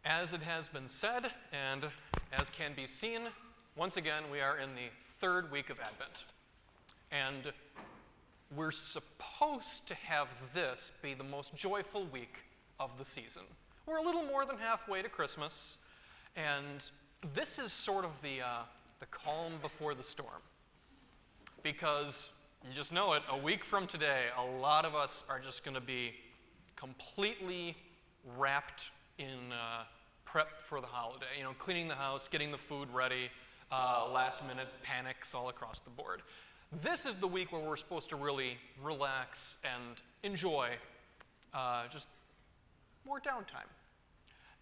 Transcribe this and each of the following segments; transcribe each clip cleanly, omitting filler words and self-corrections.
As it has been said, and as can be seen, once again we are in the third week of Advent. And we're supposed to have this be the most joyful week of the season. We're a little more than halfway to Christmas, and this is sort of the calm before the storm. Because, you just know it, a week from today, a lot of us are just going to be completely wrapped in prep for the holiday. You know, cleaning the house, getting the food ready, last-minute panics all across the board. This is the week where we're supposed to really relax and enjoy just more downtime.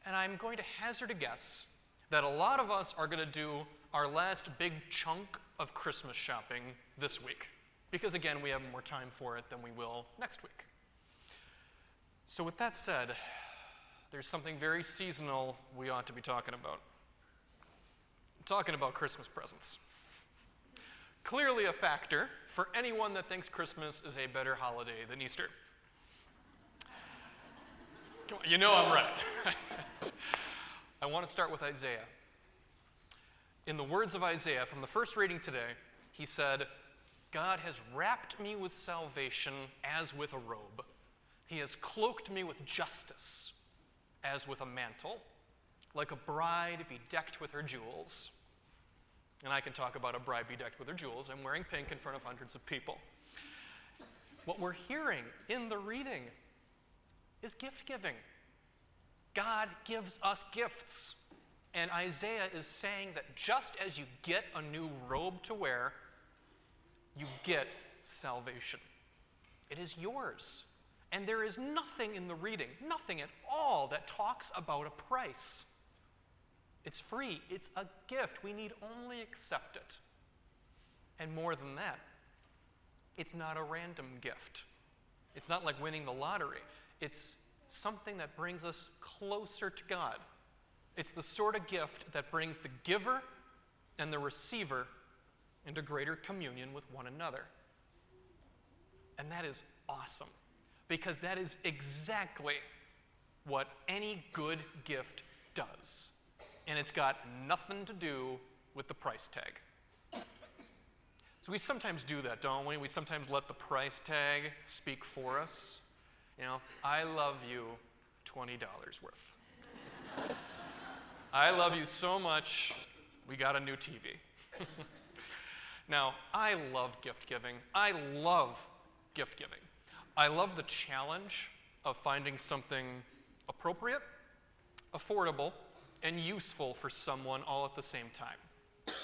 And I'm going to hazard a guess that a lot of us are going to do our last big chunk of Christmas shopping this week. Because again, we have more time for it than we will next week. So with that said, there's something very seasonal we ought to be talking about. I'm talking about Christmas presents. Clearly a factor for anyone that thinks Christmas is a better holiday than Easter. Come on, you know I'm right. I want to start with Isaiah. In the words of Isaiah from the first reading today, he said, "God has wrapped me with salvation as with a robe. He has cloaked me with justice as with a mantle, like a bride bedecked with her jewels." And I can talk about a bride bedecked with her jewels. I'm wearing pink in front of hundreds of people. What we're hearing in the reading is gift giving. God gives us gifts. And Isaiah is saying that just as you get a new robe to wear, you get salvation. It is yours. And there is nothing in the reading, nothing at all, that talks about a price. It's free. It's a gift. We need only accept it. And more than that, it's not a random gift. It's not like winning the lottery. It's something that brings us closer to God. It's the sort of gift that brings the giver and the receiver into greater communion with one another. And that is awesome, because that is exactly what any good gift does. And it's got nothing to do with the price tag. So we sometimes do that, don't we? We sometimes let the price tag speak for us. You know, I love you, $20 worth. I love you so much, we got a new TV. Now, I love gift giving. I love gift giving. I love the challenge of finding something appropriate, affordable, and useful for someone all at the same time.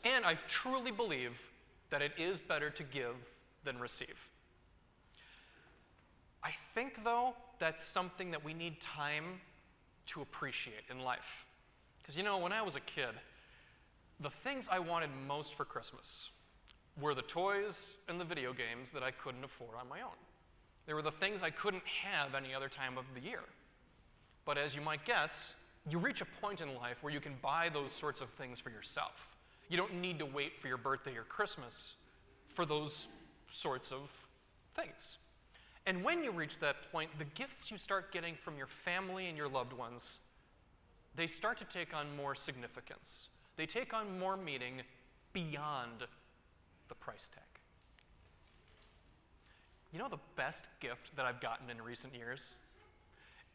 And I truly believe that it is better to give than receive. I think, though, that's something that we need time to appreciate in life. Because, you know, when I was a kid, the things I wanted most for Christmas were the toys and the video games that I couldn't afford on my own. They were the things I couldn't have any other time of the year. But as you might guess, you reach a point in life where you can buy those sorts of things for yourself. You don't need to wait for your birthday or Christmas for those sorts of things. And when you reach that point, the gifts you start getting from your family and your loved ones, they start to take on more significance. They take on more meaning beyond the price tag. You know the best gift that I've gotten in recent years?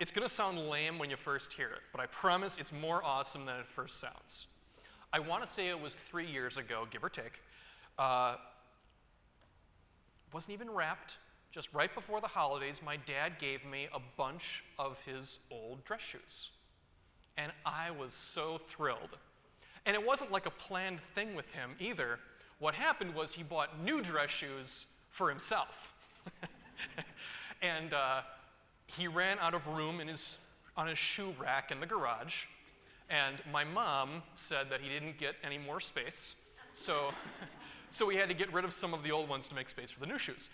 It's going to sound lame when you first hear it, but I promise it's more awesome than it first sounds. I want to say it was 3 years ago, give or take. Wasn't even wrapped. Just right before the holidays, my dad gave me a bunch of his old dress shoes. And I was so thrilled. And it wasn't like a planned thing with him either. What happened was he bought new dress shoes for himself. And he ran out of room on his shoe rack in the garage. And my mom said that he didn't get any more space. So we had to get rid of some of the old ones to make space for the new shoes.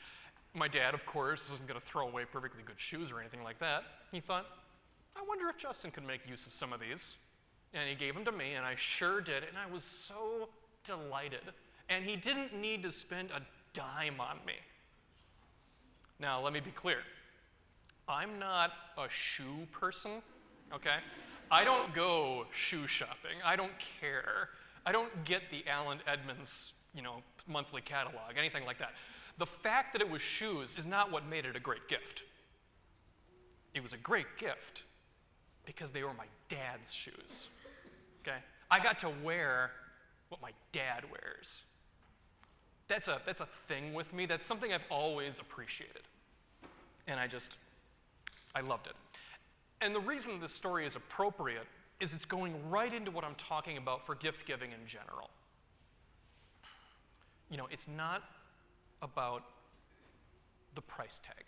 My dad, of course, isn't going to throw away perfectly good shoes or anything like that. He thought, I wonder if Justin could make use of some of these. And he gave them to me, and I sure did, and I was so delighted. And he didn't need to spend a dime on me. Now, let me be clear. I'm not a shoe person, okay? I don't go shoe shopping. I don't care. I don't get the Alan Edmonds, monthly catalog, anything like that. The fact that it was shoes is not what made it a great gift. It was a great gift because they were my dad's shoes, okay? I got to wear what my dad wears. That's a thing with me. That's something I've always appreciated. And I loved it. And the reason this story is appropriate is it's going right into what I'm talking about for gift giving in general. It's not about the price tag.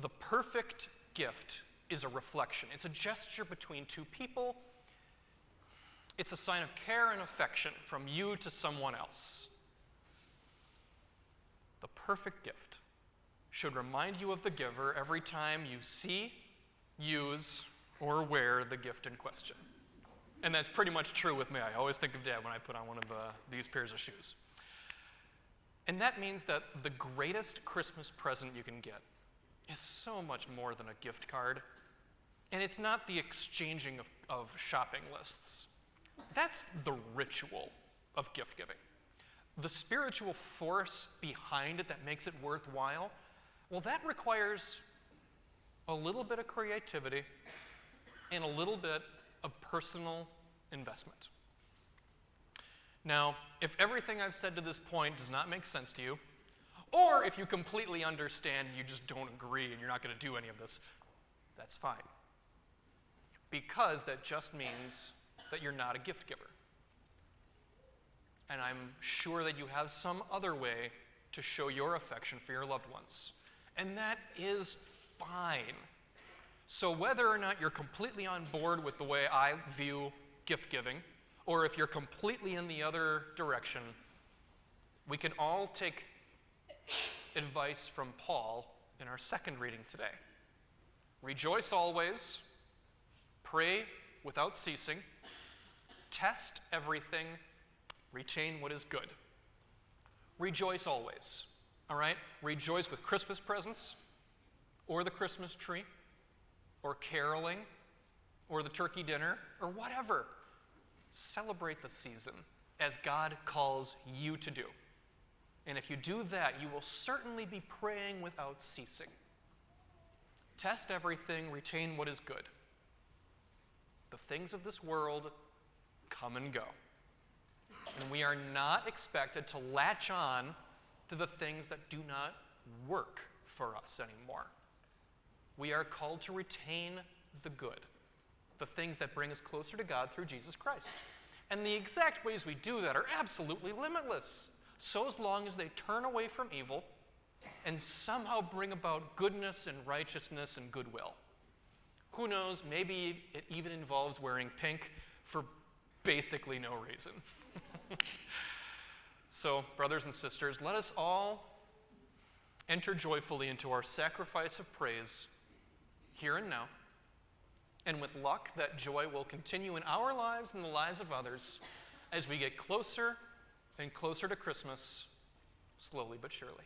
The perfect gift is a reflection. It's a gesture between two people. It's a sign of care and affection from you to someone else. The perfect gift should remind you of the giver every time you see, use, or wear the gift in question. And that's pretty much true with me. I always think of Dad when I put on one of these pairs of shoes. And that means that the greatest Christmas present you can get is so much more than a gift card. And it's not the exchanging of shopping lists. That's the ritual of gift giving. The spiritual force behind it that makes it worthwhile, well, that requires a little bit of creativity and a little bit of personal investment. Now, if everything I've said to this point does not make sense to you, or if you completely understand and you just don't agree and you're not going to do any of this, that's fine. Because that just means that you're not a gift giver. And I'm sure that you have some other way to show your affection for your loved ones. And that is fine. So whether or not you're completely on board with the way I view gift giving, or if you're completely in the other direction, we can all take advice from Paul in our second reading today. Rejoice always, pray without ceasing, test everything, retain what is good. Rejoice always, all right? Rejoice with Christmas presents, or the Christmas tree, or caroling, or the turkey dinner, or whatever. Celebrate the season as God calls you to do. And if you do that, you will certainly be praying without ceasing. Test everything, retain what is good. The things of this world come and go. And we are not expected to latch on to the things that do not work for us anymore. We are called to retain the good, the things that bring us closer to God through Jesus Christ. And the exact ways we do that are absolutely limitless, so as long as they turn away from evil and somehow bring about goodness and righteousness and goodwill. Who knows, maybe it even involves wearing pink for basically no reason. So, brothers and sisters, let us all enter joyfully into our sacrifice of praise here and now. And with luck, that joy will continue in our lives and the lives of others as we get closer and closer to Christmas, slowly but surely.